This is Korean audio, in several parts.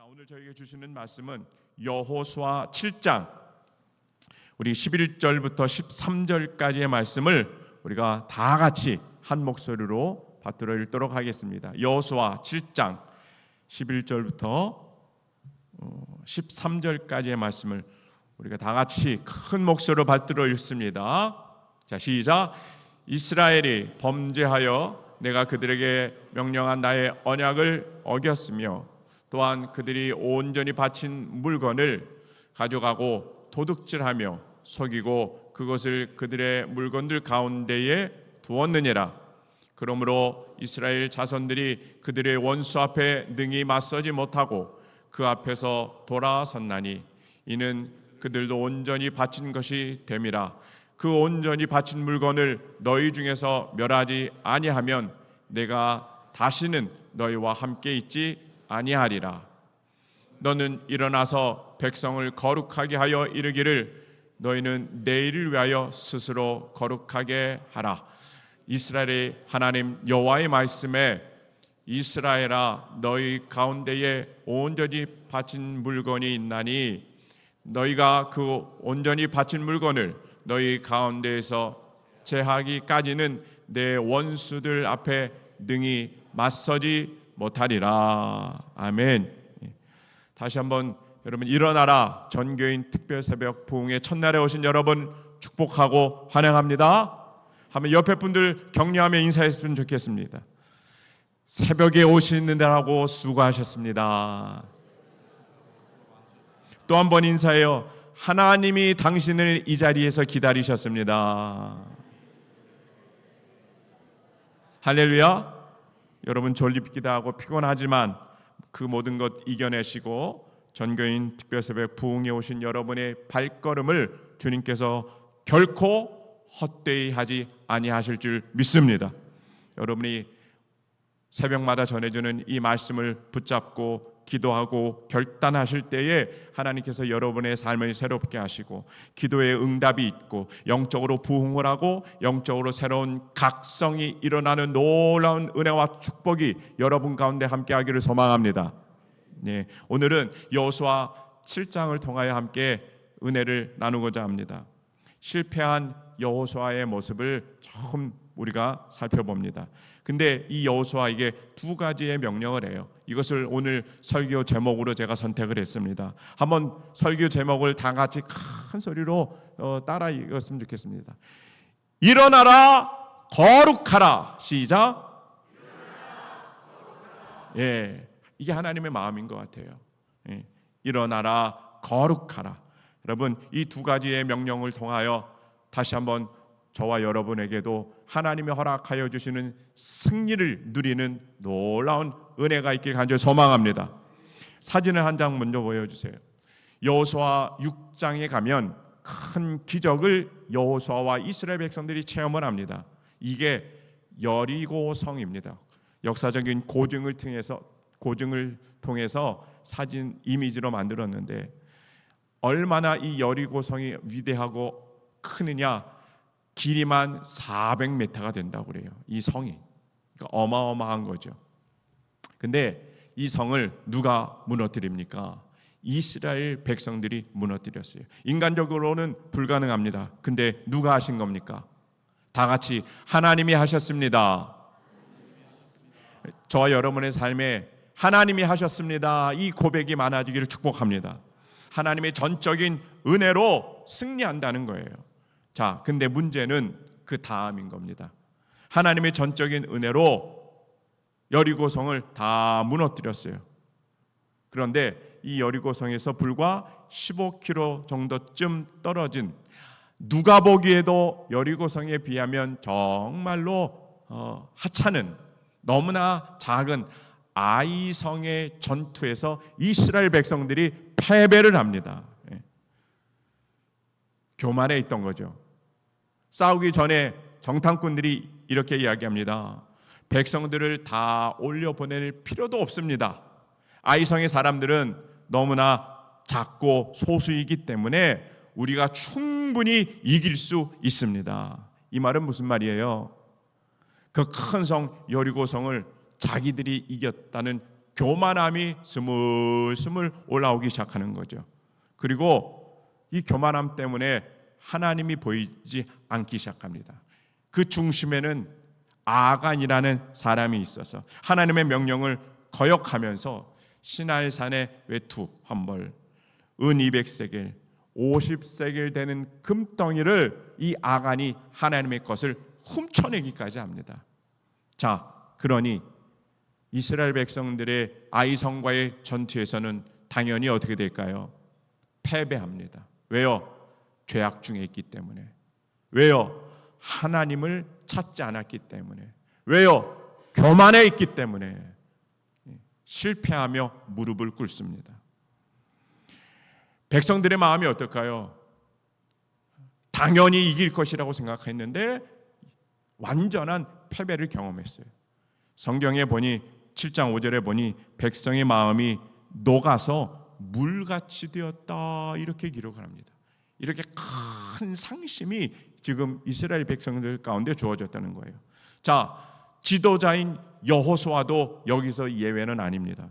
오늘 저에게 주시는 말씀은 여호수아 7장 우리 11절부터 13절까지의 말씀을 우리가 다 같이 한 목소리로 받들어 읽도록 하겠습니다. 여호수아 7장 11절부터 13절까지의 말씀을 우리가 다 같이 큰 목소리로 받들어 읽습니다. 자, 시작. 이스라엘이 범죄하여 내가 그들에게 명령한 나의 언약을 어겼으며 또한 그들이 온전히 바친 물건을 가져가고 도둑질하며 속이고 그것을 그들의 물건들 가운데에 두었느니라. 그러므로 이스라엘 자손들이 그들의 원수 앞에 능히 맞서지 못하고 그 앞에서 돌아섰나니 이는 그들도 온전히 바친 것이 됨이라. 그 온전히 바친 물건을 너희 중에서 멸하지 아니하면 내가 다시는 너희와 함께 있지 아니하리라. 너는 일어나서 백성을 거룩하게 하여 이르기를 너희는 내일을 위하여 스스로 거룩하게 하라. 이스라엘의 하나님 여호와의 말씀에 이스라엘아 너희 가운데에 온전히 바친 물건이 있나니 너희가 그 온전히 바친 물건을 너희 가운데에서 제하기까지는 내 원수들 앞에 능히 맞서지 못하리라. 아멘. 다시 한번 여러분 일어나라 전교인 특별 새벽 부흥의 첫날에 오신 여러분 축복하고 환영합니다. 한번 옆에 분들 격려하며 인사했으면 좋겠습니다. 새벽에 오시는데라고 수고하셨습니다. 또 한 번 인사해요. 하나님이 당신을 이 자리에서 기다리셨습니다. 할렐루야. 여러분 졸립기도 하고 피곤하지만 그 모든 것 이겨내시고 전교인 특별새벽 부흥에 오신 여러분의 발걸음을 주님께서 결코 헛되이 하지 아니하실 줄 믿습니다. 여러분이 새벽마다 전해주는 이 말씀을 붙잡고 기도하고 결단하실 때에 하나님께서 여러분의 삶을 새롭게 하시고 기도의 응답이 있고 영적으로 부흥을 하고 영적으로 새로운 각성이 일어나는 놀라운 은혜와 축복이 여러분 가운데 함께하기를 소망합니다. 네, 오늘은 여호수아 7장을 통하여 함께 은혜를 나누고자 합니다. 실패한 여호수아의 모습을 처음 우리가 살펴봅니다. 근데 이 여호수아에게 두 가지의 명령을 해요. 이것을 오늘 설교 제목으로 제가 선택을 했습니다. 한번 설교 제목을 다 같이 큰 소리로 따라 읽었으면 좋겠습니다. 일어나라 거룩하라. 시작. 예, 이게 하나님의 마음인 것 같아요. 예, 일어나라 거룩하라. 여러분 이 두 가지의 명령을 통하여 다시 한번 저와 여러분에게도 하나님이 허락하여 주시는 승리를 누리는 놀라운 은혜가 있길 간절히 소망합니다. 사진을 한 장 먼저 보여주세요. 여호수아 6장에 가면 큰 기적을 여호수아와 이스라엘 백성들이 체험을 합니다. 이게 여리고 성입니다. 역사적인 고증을 통해서 사진 이미지로 만들었는데 얼마나 이 여리고 성이 위대하고 크느냐. 길이만 400m가 된다고 그래요. 이 성이. 그러니까 어마어마한 거죠. 근데 이 성을 누가 무너뜨립니까? 이스라엘 백성들이 무너뜨렸어요. 인간적으로는 불가능합니다. 근데 누가 하신 겁니까? 다 같이 하나님이 하셨습니다. 저와 여러분의 삶에 하나님이 하셨습니다. 이 고백이 많아지기를 축복합니다. 하나님의 전적인 은혜로 승리한다는 거예요. 자, 근데 문제는 그 다음인 겁니다. 하나님의 전적인 은혜로 여리고성을 다 무너뜨렸어요. 그런데 이 여리고성에서 불과 15km 정도쯤 떨어진 누가 보기에도 여리고성에 비하면 정말로 하찮은 너무나 작은 아이성의 전투에서 이스라엘 백성들이 패배를 합니다. 교만해 있던 거죠. 싸우기 전에 정탐꾼들이 이렇게 이야기합니다. 백성들을 다 올려보낼 필요도 없습니다. 아이성의 사람들은 너무나 작고 소수이기 때문에 우리가 충분히 이길 수 있습니다. 이 말은 무슨 말이에요? 그 큰 성 여리고성을 자기들이 이겼다는 교만함이 스물스물 올라오기 시작하는 거죠. 그리고 이 교만함 때문에 하나님이 보이지 않기 시작합니다. 그 중심에는 아간이라는 사람이 있어서 하나님의 명령을 거역하면서 시나이 산의 외투 한 벌, 은 200세겔, 50세겔 되는 금덩이를 이 아간이 하나님의 것을 훔쳐내기까지 합니다. 자, 그러니 이스라엘 백성들의 아이성과의 전투에서는 당연히 어떻게 될까요? 패배합니다. 왜요? 죄악 중에 있기 때문에. 왜요? 하나님을 찾지 않았기 때문에. 왜요? 교만해 있기 때문에. 실패하며 무릎을 꿇습니다. 백성들의 마음이 어떨까요? 당연히 이길 것이라고 생각했는데 완전한 패배를 경험했어요. 성경에 보니 7장 5절에 보니 백성의 마음이 녹아서 물같이 되었다 이렇게 기록을 합니다. 이렇게 큰 상심이 지금 이스라엘 백성들 가운데 주어졌다는 거예요. 자, 지도자인 여호수아도 여기서 예외는 아닙니다.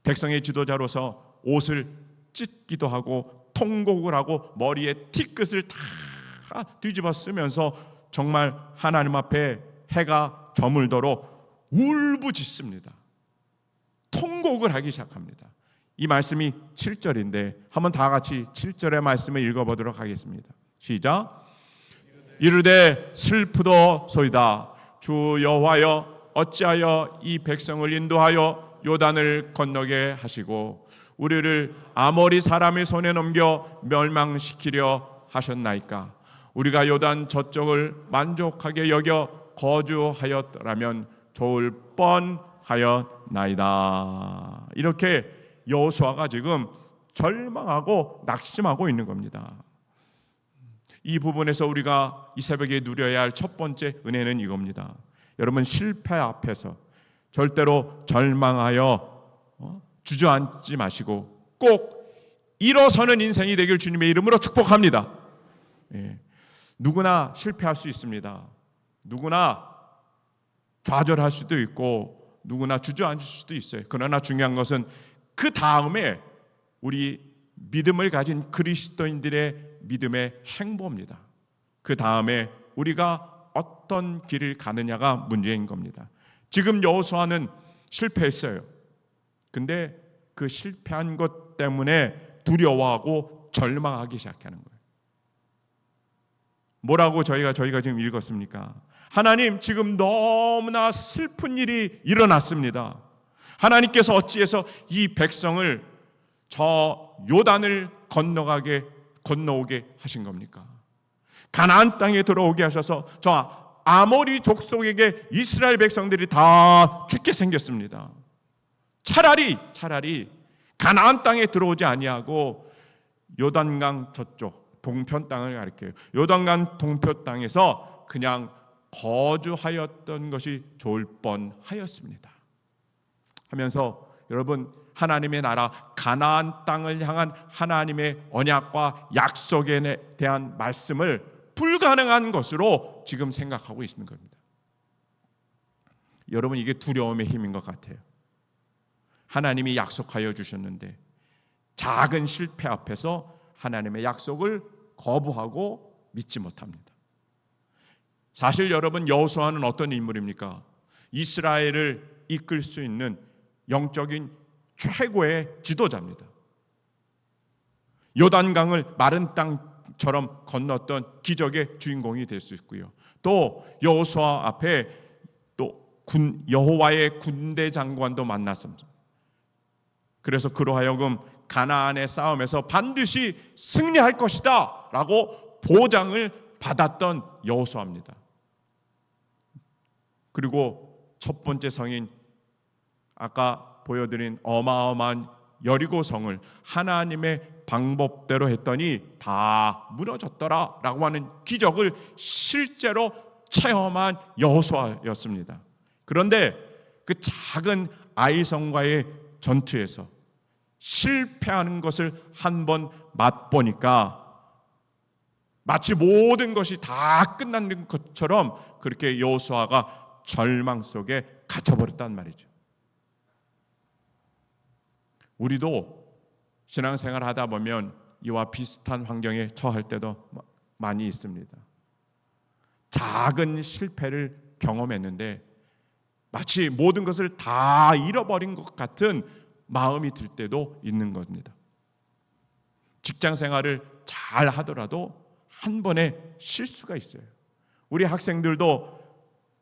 백성의 지도자로서 옷을 찢기도 하고 통곡을 하고 머리에 티끝을 다 뒤집어 쓰면서 정말 하나님 앞에 해가 저물도록 울부짖습니다. 통곡을 하기 시작합니다. 이 말씀이 7절인데 한번 다 같이 7절의 말씀을 읽어보도록 하겠습니다. 시작. 이르되 슬프도소이다. 주 여호와여 어찌하여 이 백성을 인도하여 요단을 건너게 하시고 우리를 아모리 사람의 손에 넘겨 멸망시키려 하셨나이까. 우리가 요단 저쪽을 만족하게 여겨 거주하였더라면 좋을 뻔하였나이다. 이렇게 여호수아가 지금 절망하고 낙심하고 있는 겁니다. 이 부분에서 우리가 이 새벽에 누려야 할 첫 번째 은혜는 이겁니다. 여러분, 실패 앞에서 절대로 절망하여 주저앉지 마시고 꼭 일어서는 인생이 되길 주님의 이름으로 축복합니다. 누구나 실패할 수 있습니다. 누구나 좌절할 수도 있고 누구나 주저앉을 수도 있어요. 그러나 중요한 것은 그 다음에 우리 믿음을 가진 그리스도인들의 믿음의 행보입니다. 그 다음에 우리가 어떤 길을 가느냐가 문제인 겁니다. 지금 여호수아는 실패했어요. 근데 그 실패한 것 때문에 두려워하고 절망하기 시작하는 거예요. 뭐라고 저희가 지금 읽었습니까? 하나님, 지금 너무나 슬픈 일이 일어났습니다. 하나님께서 어찌해서 이 백성을 저 요단을 건너오게 하신 겁니까? 가나안 땅에 들어오게 하셔서 저 아모리 족속에게 이스라엘 백성들이 다 죽게 생겼습니다. 차라리 가나안 땅에 들어오지 아니하고 요단강 저쪽 동편 땅을 가리켜요. 요단강 동편 땅에서 그냥 거주하였던 것이 좋을 뻔하였습니다. 하면서 여러분, 하나님의 나라 가나안 땅을 향한 하나님의 언약과 약속에 대한 말씀을 불가능한 것으로 지금 생각하고 있는 겁니다. 여러분, 이게 두려움의 힘인 것 같아요. 하나님이 약속하여 주셨는데 작은 실패 앞에서 하나님의 약속을 거부하고 믿지 못합니다. 사실 여러분, 여호수아는 어떤 인물입니까? 이스라엘을 이끌 수 있는 영적인 최고의 지도자입니다. 요단강을 마른 땅처럼 건넜던 기적의 주인공이 될 수 있고요. 또 여호수아 앞에 또 여호와의 군대 장관도 만났습니다. 그래서 그로 하여금 가나안의 싸움에서 반드시 승리할 것이다 라고 보장을 받았던 여호수아입니다. 그리고 첫 번째 성인, 아까 보여드린 어마어마한 여리고성을 하나님의 방법대로 했더니 다 무너졌더라 라고 하는 기적을 실제로 체험한 여호수아였습니다. 그런데 그 작은 아이성과의 전투에서 실패하는 것을 한번 맛보니까 마치 모든 것이 다 끝난 것처럼 그렇게 여호수아가 절망 속에 갇혀버렸단 말이죠. 우리도 신앙생활 하다 보면 이와 비슷한 환경에 처할 때도 많이 있습니다. 작은 실패를 경험했는데 마치 모든 것을 다 잃어버린 것 같은 마음이 들 때도 있는 겁니다. 직장 생활을 잘 하더라도 한 번의 실수가 있어요. 우리 학생들도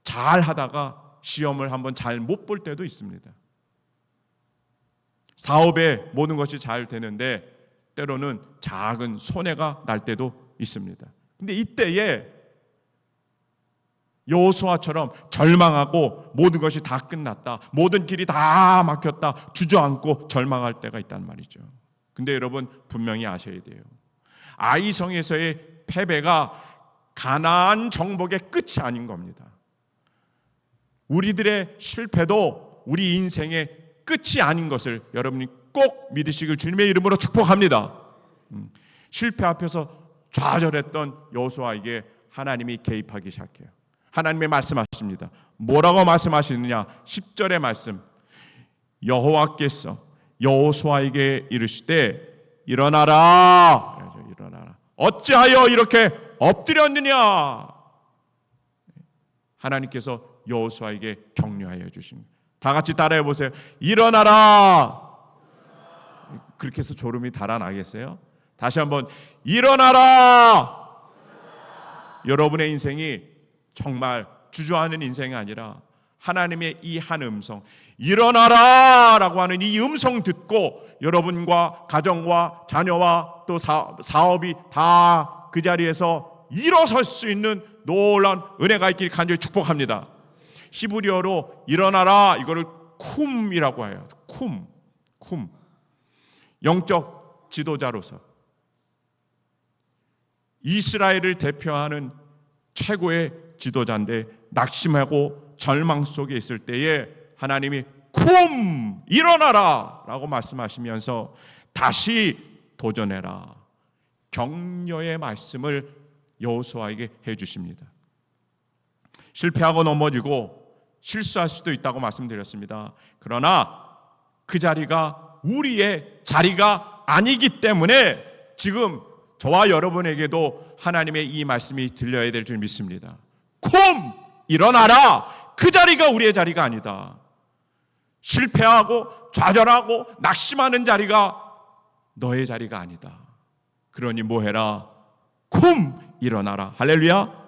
잘 하다가 시험을 한번 잘 못 볼 때도 있습니다. 사업에 모든 것이 잘 되는데 때로는 작은 손해가 날 때도 있습니다. 근데 이때에 여호수아처럼 절망하고 모든 것이 다 끝났다, 모든 길이 다 막혔다 주저앉고 절망할 때가 있단 말이죠. 근데 여러분 분명히 아셔야 돼요. 아이성에서의 패배가 가나안 정복의 끝이 아닌 겁니다. 우리들의 실패도 우리 인생의 끝이 아닌 것을 여러분이 꼭 믿으시길 주님의 이름으로 축복합니다. 실패 앞에서 좌절했던 여호수아에게 하나님이 개입하기 시작해요. 하나님이 말씀하십니다. 뭐라고 말씀하시느냐? 10절의 말씀. 여호와께서 여호수아에게 이르시되 일어나라. 일어나라. 어찌하여 이렇게 엎드렸느냐? 하나님께서 여호수아에게 격려하여 주십니다. 다 같이 따라해 보세요. 일어나라. 그렇게 해서 졸음이 달아나겠어요? 다시 한번 일어나라. 여러분의 인생이 정말 주저하는 인생이 아니라 하나님의 이 한 음성, 일어나라 라고 하는 이 음성 듣고 여러분과 가정과 자녀와 또 사업이 다 그 자리에서 일어설 수 있는 놀라운 은혜가 있길 간절히 축복합니다. 히브리어로 일어나라 이거를 쿰이라고 해요. 쿰. 영적 지도자로서 이스라엘을 대표하는 최고의 지도자인데 낙심하고 절망 속에 있을 때에 하나님이 쿰 일어나라 라고 말씀하시면서 다시 도전해라 격려의 말씀을 여호수아에게 해주십니다. 실패하고 넘어지고 실수할 수도 있다고 말씀드렸습니다. 그러나 그 자리가 우리의 자리가 아니기 때문에 지금 저와 여러분에게도 하나님의 이 말씀이 들려야 될 줄 믿습니다. 쿰 일어나라. 그 자리가 우리의 자리가 아니다. 실패하고 좌절하고 낙심하는 자리가 너의 자리가 아니다. 그러니 뭐해라? 쿰 일어나라. 할렐루야.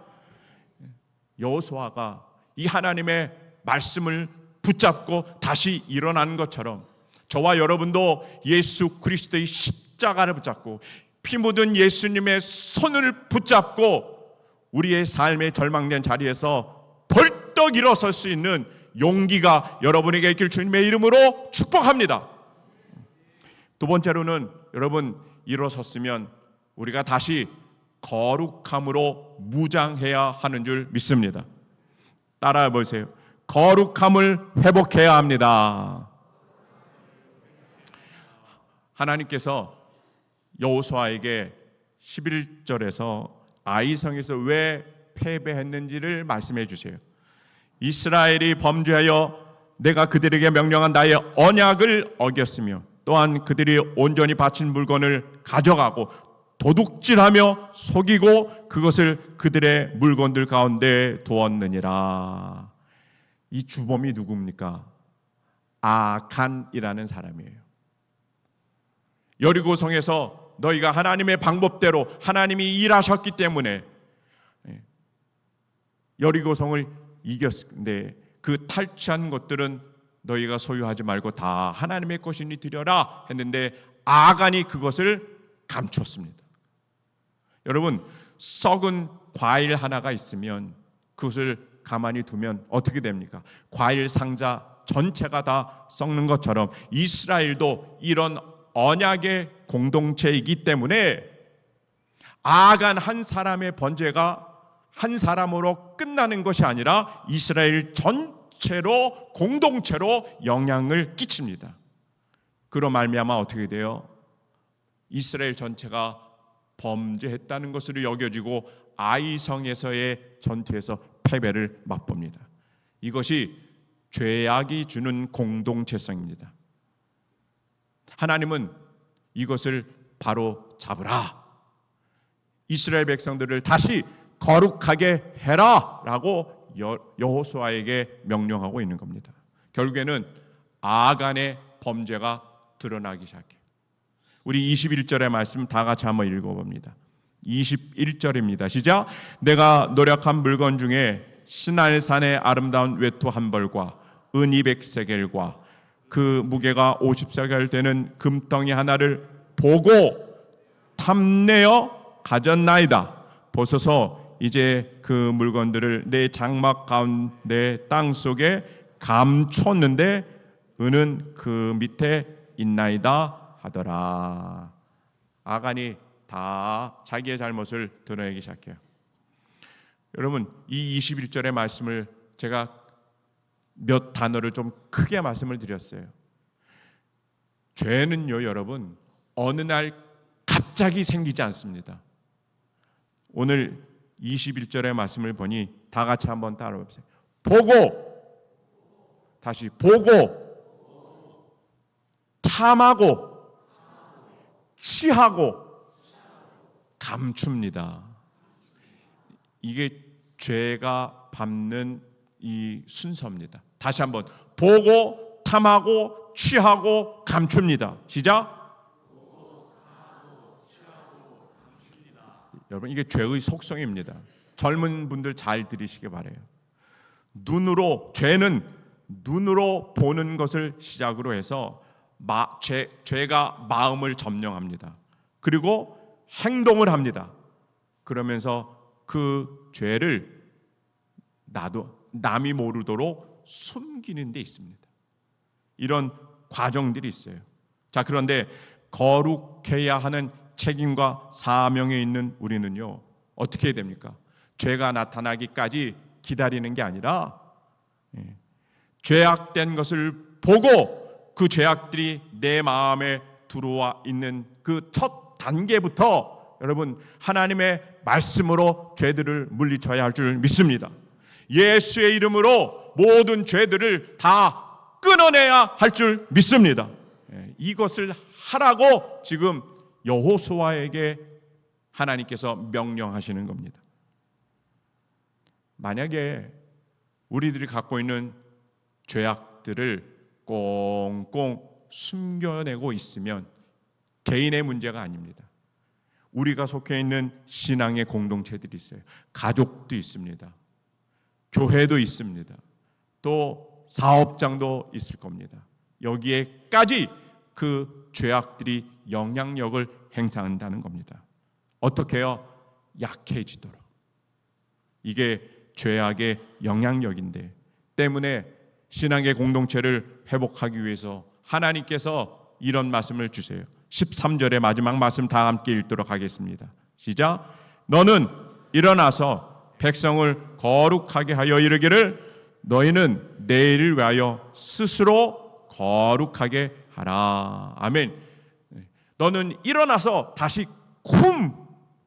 여호수아가 이 하나님의 말씀을 붙잡고 다시 일어난 것처럼 저와 여러분도 예수 그리스도의 십자가를 붙잡고 피 묻은 예수님의 손을 붙잡고 우리의 삶의 절망된 자리에서 벌떡 일어설 수 있는 용기가 여러분에게 있길 주님의 이름으로 축복합니다. 두 번째로는 여러분 일어섰으면 우리가 다시 거룩함으로 무장해야 하는 줄 믿습니다. 따라해 보세요. 거룩함을 회복해야 합니다. 하나님께서 여호수아에게 11절에서 아이성에서 왜 패배했는지를 말씀해 주세요. 이스라엘이 범죄하여 내가 그들에게 명령한 나의 언약을 어겼으며 또한 그들이 온전히 바친 물건을 가져가고 도둑질하며 속이고 그것을 그들의 물건들 가운데 두었느니라. 이 주범이 누굽니까? 아간이라는 사람이에요. 여리고성에서 너희가 하나님의 방법대로 하나님이 일하셨기 때문에 여리고성을 이겼는데 그 탈취한 것들은 너희가 소유하지 말고 다 하나님의 것이니 드려라 했는데 아간이 그것을 감췄습니다. 여러분 썩은 과일 하나가 있으면 그것을 가만히 두면 어떻게 됩니까? 과일 상자 전체가 다 썩는 것처럼 이스라엘도 이런 언약의 공동체이기 때문에 아간 한 사람의 번제가 한 사람으로 끝나는 것이 아니라 이스라엘 전체로 공동체로 영향을 끼칩니다. 그로 말미암아 어떻게 돼요? 이스라엘 전체가 범죄했다는 것으로 여겨지고 아이성에서의 전투에서 패배를 맛봅니다. 이것이 죄악이 주는 공동체성입니다. 하나님은 이것을 바로 잡으라, 이스라엘 백성들을 다시 거룩하게 해라 라고 여호수아에게 명령하고 있는 겁니다. 결국에는 아간의 범죄가 드러나기 시작해요. 우리 21절의 말씀 다 같이 한번 읽어봅니다. 21절입니다. 시작. 내가 노력한 물건 중에 시날산의 아름다운 외투 한 벌과 은 200세겔과 그 무게가 50세겔 되는 금덩이 하나를 보고 탐내어 가졌나이다. 보소서 이제 그 물건들을 내 장막 가운데 땅 속에 감췄는데 은은 그 밑에 있나이다 하더라. 아간이 다 자기의 잘못을 드러내기 시작해요. 여러분, 이 21절의 말씀을 제가 몇 단어를 좀 크게 말씀을 드렸어요. 죄는요, 여러분, 어느 날 갑자기 생기지 않습니다. 오늘 21절의 말씀을 보니 다 같이 한번 따라해보세요. 보고, 다시 보고, 탐하고, 취하고, 감춥니다. 이게 죄가 밟는 이 순서입니다. 다시 한번 보고, 탐하고, 취하고, 감춥니다. 시작. 여러분, 이게 죄의 속성입니다. 젊은 분들 잘 들으시기 바라요. 죄는 눈으로 보는 것을 시작으로 해서 죄가 마음을 점령합니다. 그리고 행동을 합니다. 그러면서 그 죄를 남이 모르도록 숨기는 데 있습니다. 이런 과정들이 있어요. 자, 그런데 거룩해야 하는 책임과 사명에 있는 우리는요, 어떻게 해야 됩니까? 죄가 나타나기까지 기다리는 게 아니라 죄악된 것을 보고 그 죄악들이 내 마음에 들어와 있는 그 첫 단계부터 여러분, 하나님의 말씀으로 죄들을 물리쳐야 할 줄 믿습니다. 예수의 이름으로 모든 죄들을 다 끊어내야 할 줄 믿습니다. 이것을 하라고 지금 여호수아에게 하나님께서 명령하시는 겁니다. 만약에 우리들이 갖고 있는 죄악들을 꽁꽁 숨겨내고 있으면 개인의 문제가 아닙니다. 우리가 속해 있는 신앙의 공동체들이 있어요. 가족도 있습니다. 교회도 있습니다. 또 사업장도 있을 겁니다. 여기에까지 그 죄악들이 영향력을 행사한다는 겁니다. 어떻게요? 약해지도록. 이게 죄악의 영향력인데, 때문에 신앙의 공동체를 회복하기 위해서 하나님께서 이런 말씀을 주세요. 13절의 마지막 말씀 다 함께 읽도록 하겠습니다. 시작. 너는 일어나서 백성을 거룩하게 하여 이르기를 너희는 내일을 위하여 스스로 거룩하게 하라. 아멘. 너는 일어나서 다시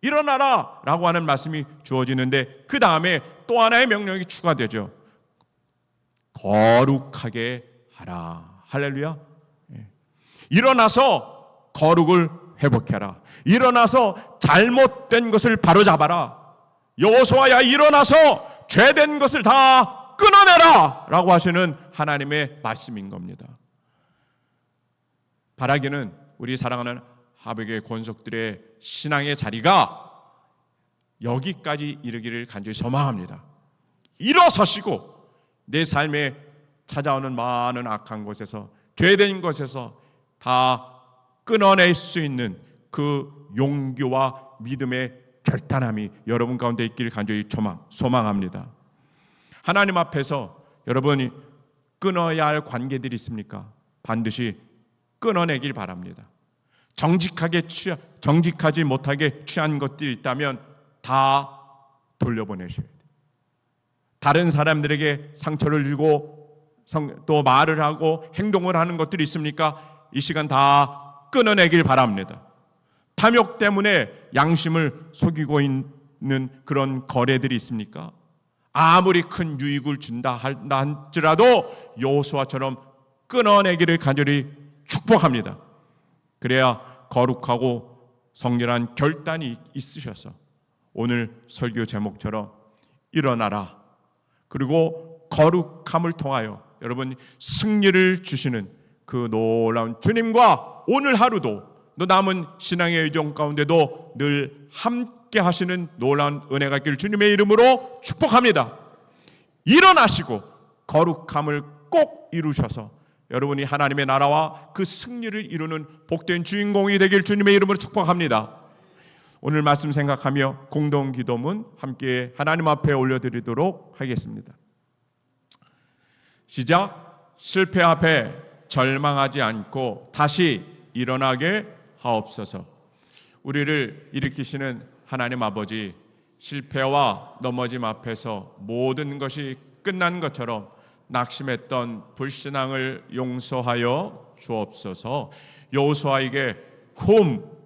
일어나라 라고 하는 말씀이 주어지는데, 그 다음에 또 하나의 명령이 추가되죠. 거룩하게 하라. 할렐루야. 일어나서 거룩을 회복해라. 일어나서 잘못된 것을 바로잡아라. 여호수아야, 일어나서 죄된 것을 다 끊어내라 라고 하시는 하나님의 말씀인 겁니다. 바라기는 우리 사랑하는 하백의 권속들의 신앙의 자리가 여기까지 이르기를 간절히 소망합니다. 일어서시고 내 삶에 찾아오는 많은 악한 곳에서, 죄된 것에서 다 끊어낼 수 있는 그 용기와 믿음의 결단함이 여러분 가운데 있기를 간절히 소망합니다. 하나님 앞에서 여러분이 끊어야 할 관계들이 있습니까? 반드시 끊어내길 바랍니다. 정직하지 못하게 취한 것들이 있다면 다 돌려보내셔야 돼요. 다른 사람들에게 상처를 주고 또 말을 하고 행동을 하는 것들이 있습니까? 이 시간 다 끊어내길 바랍니다. 탐욕 때문에 양심을 속이고 있는 그런 거래들이 있습니까? 아무리 큰 유익을 준다 할지라도 여호수아처럼 끊어내기를 간절히 축복합니다. 그래야 거룩하고 성결한 결단이 있으셔서 오늘 설교 제목처럼 일어나라, 그리고 거룩함을 통하여 여러분 승리를 주시는 그 놀라운 주님과 오늘 하루도 또 남은 신앙의 여정 가운데도 늘 함께 하시는 놀라운 은혜가 있기를 주님의 이름으로 축복합니다. 일어나시고 거룩함을 꼭 이루셔서 여러분이 하나님의 나라와 그 승리를 이루는 복된 주인공이 되길 주님의 이름으로 축복합니다. 오늘 말씀 생각하며 공동 기도문 함께 하나님 앞에 올려드리도록 하겠습니다. 시작. 실패 앞에 절망하지 않고 다시 일어나게 하옵소서. 우리를 일으키시는 하나님 아버지, 실패와 넘어짐 앞에서 모든 것이 끝난 것처럼 낙심했던 불신앙을 용서하여 주옵소서. 여호수아에게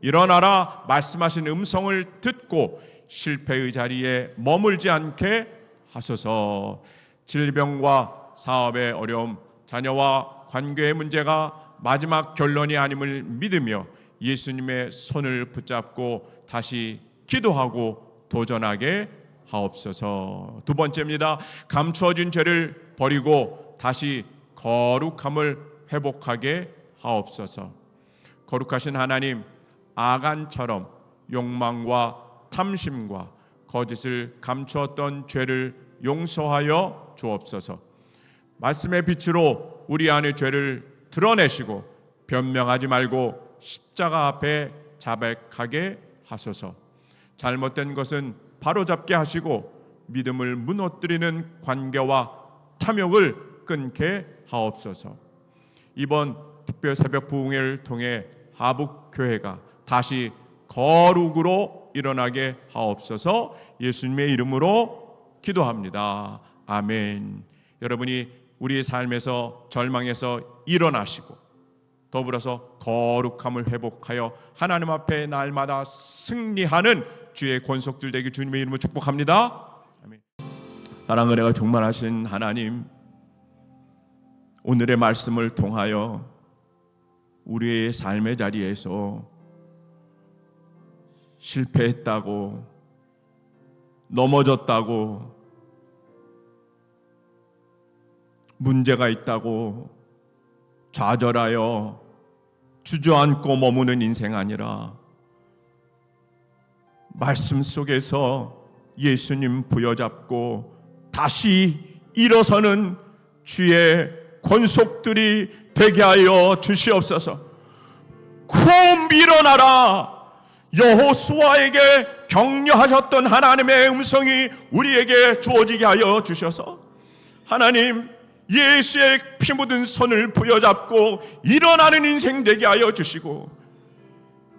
일어나라 말씀하신 음성을 듣고 실패의 자리에 머물지 않게 하소서. 질병과 사업의 어려움, 자녀와 관계의 문제가 마지막 결론이 아님을 믿으며 예수님의 손을 붙잡고 다시 기도하고 도전하게 하옵소서. 두 번째입니다. 감추어진 죄를 버리고 다시 거룩함을 회복하게 하옵소서. 거룩하신 하나님, 아간처럼 욕망과 탐심과 거짓을 감추었던 죄를 용서하여 주옵소서. 말씀의 빛으로 우리 안의 죄를 드러내시고 변명하지 말고 십자가 앞에 자백하게 하소서. 잘못된 것은 바로잡게 하시고 믿음을 무너뜨리는 관계와 탐욕을 끊게 하옵소서. 이번 특별 새벽 부흥회를 통해 하북교회가 다시 거룩으로 일어나게 하옵소서. 예수님의 이름으로 기도합니다. 아멘. 여러분이 우리의 삶에서 절망에서 일어나시고 더불어서 거룩함을 회복하여 하나님 앞에 날마다 승리하는 주의 권속들 되기 주님의 이름으로 축복합니다. 아멘. 사랑 은혜가 충만하신 하나님, 오늘의 말씀을 통하여 우리의 삶의 자리에서 실패했다고, 넘어졌다고, 문제가 있다고 좌절하여 주저앉고 머무는 인생 아니라 말씀 속에서 예수님 부여잡고 다시 일어서는 주의 권속들이 되게 하여 주시옵소서. 일어나라. 여호수아에게 격려하셨던 하나님의 음성이 우리에게 주어지게 하여 주셔서 하나님, 예수의 피 묻은 손을 부여잡고 일어나는 인생 되게 하여 주시고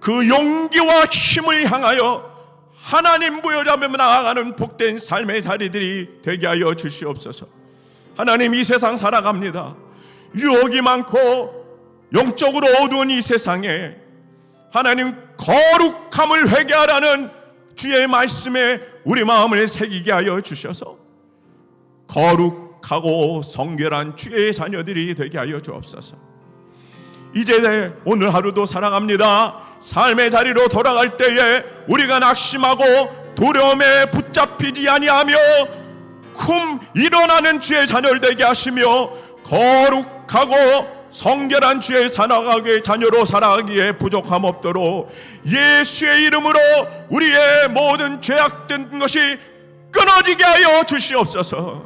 그 용기와 힘을 향하여 하나님 부여잡으며 나아가는 복된 삶의 자리들이 되게 하여 주시옵소서. 하나님, 이 세상 살아갑니다. 유혹이 많고 영적으로 어두운 이 세상에 하나님 거룩함을 회개하라는 주의 말씀에 우리 마음을 새기게 하여 주셔서 거룩하고 성결한 주의 자녀들이 되게 하여 주옵소서. 이제 오늘 하루도 살아갑니다. 삶의 자리로 돌아갈 때에 우리가 낙심하고 두려움에 붙잡히지 아니하며 일어나는 주의 자녀를 되게 하시며 거룩하고 성결한 주의 자녀로 살아가기에 부족함 없도록 예수의 이름으로 우리의 모든 죄악된 것이 끊어지게 하여 주시옵소서.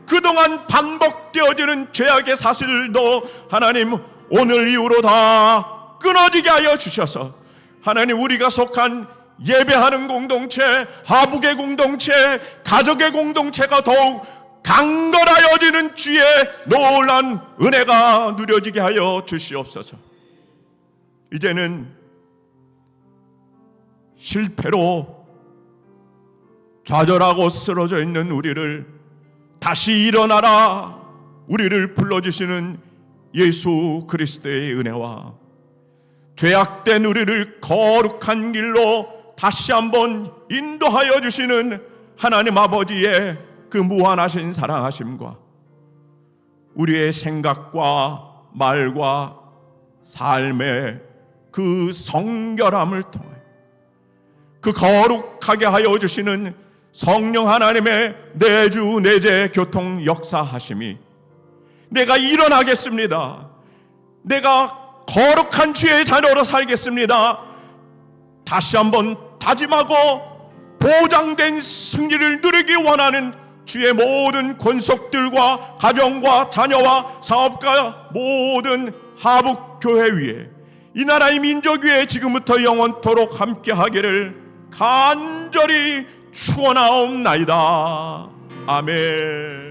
그동안 반복되어지는 죄악의 사실도 하나님 오늘 이후로 다 끊어지게 하여 주셔서 하나님, 우리가 속한 예배하는 공동체, 하북의 공동체, 가족의 공동체가 더욱 강건하여지는 주의 놀란 은혜가 누려지게 하여 주시옵소서. 이제는 실패로 좌절하고 쓰러져 있는 우리를 다시 일어나라 우리를 불러주시는 예수 그리스도의 은혜와 죄악된 우리를 거룩한 길로 다시 한번 인도하여 주시는 하나님 아버지의 그 무한하신 사랑하심과 우리의 생각과 말과 삶에 그 성결함을 통하여 그 거룩하게 하여 주시는 성령 하나님의 내주 내재 교통 역사하심이 내가 일어나겠습니다. 내가 거룩한 주의 자녀로 살겠습니다. 다시 한번 다짐하고 보장된 승리를 누리기 원하는 주의 모든 권속들과 가정과 자녀와 사업가 모든 하북교회 위에 이 나라의 민족 위에 지금부터 영원토록 함께하기를 간절히 축원하옵나이다. 아멘.